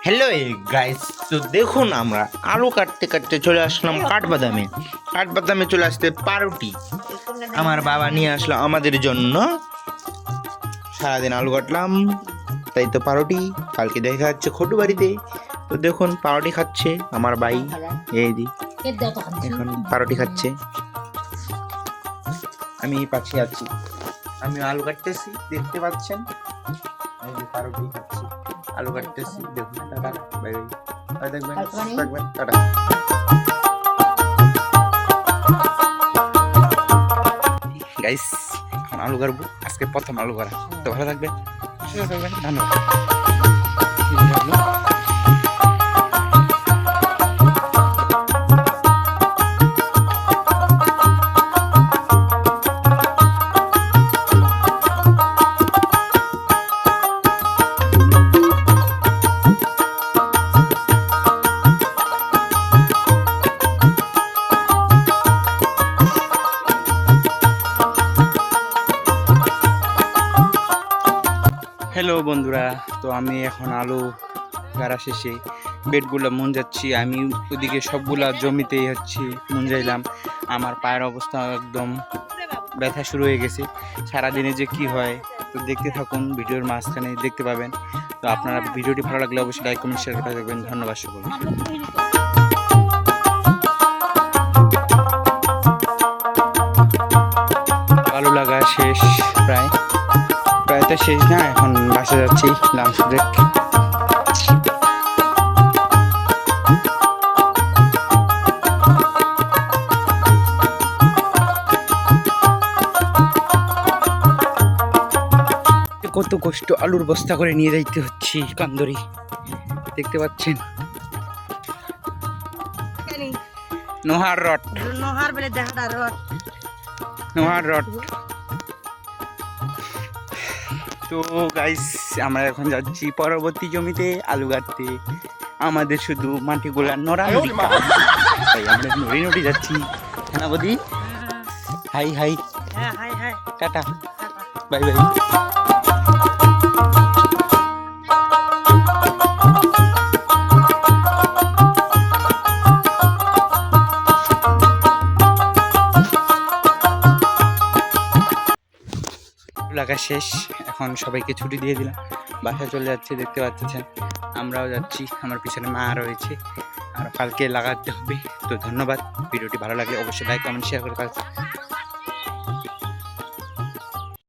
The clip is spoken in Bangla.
হ্যালো গাইস, তো দেখুন আমরা আলু কাটতে কাটতে চলে আসলাম কাঠবাদামে চলে আসতে পাউরুটি আমার বাবা নিয়ে আসলো আমাদের জন্য। সারাদিন আলু কাটলাম, তাই তো পাউরুটি কালকে দেখা যাচ্ছে খটু বাড়িতে। তো দেখুন পাউরুটি খাচ্ছে আমার ভাই, এই দি এখন পাউরুটি খাচ্ছে, আমি পাশে আছি, আমি আলু কাটতেছি দেখতে পাচ্ছেন, এই যে পাউরুটি খাচ্ছি, আলু কাটতেছি দেখুন। টাটা বাই বাই, দেখবেন থাকবেন, টাটা। গাইস এখন আলু কাটবো, আজকে প্রথম আলু করা। তো ভালো থাকবেন, সুস্থ থাকবেন, ধন্যবাদ। হ্যালো বন্ধুরা, তো আমি এখন আলু গাড়া শেষে বেডগুলো মুঞ্জাচ্ছি। আমি ওদিকে সবগুলা জমিতেই মুঞ্জাইলাম। আমার পায়ের অবস্থা একদম ব্যথা শুরু হয়ে গেছে। সারাদিনে যে কি হয় তো দেখতে থাকুন, ভিডিওর মাঝখানে দেখতে পাবেন। তো আপনারা ভিডিওটি ভালো লাগলে অবশ্যই লাইক কমেন্ট শেয়ার করে থাকবেন। ধন্যবাদ সকলকে। আলু লাগা শেষ, প্রায় তো শেষ না, এখন বাসে যাচ্ছি লাঞ্চ ব্রেক। কত কষ্ট, আলুর বস্তা করে নিয়ে যাইতে হচ্ছে কান্দরি, দেখতে পাচ্ছেন। নোহার রড, নোহার রড। তো গাইস আমরা এখন যাচ্ছি পরবর্তী জমিতে আলু কাটতে। আমাদের শুধু মাটিগুলা নড়ানড়ি কাজ, তাই আমরা নড়ি যাচ্ছি। হ্যাঁ বদি, hi hi, tata bye bye. লাগা শেষ, এখন সবাইকে ছুটি দিয়ে দিলাম, বাসায় চলে যাচ্ছে, দেখতে পাচ্ছেন। আমরাও যাচ্ছি, আমার পিছনে মা রয়েছে, আর কালকে লাগাতে হবে। তো ধন্যবাদ, ভিডিওটি ভালো লাগলে অবশ্যই লাইক কমেন্ট শেয়ার করে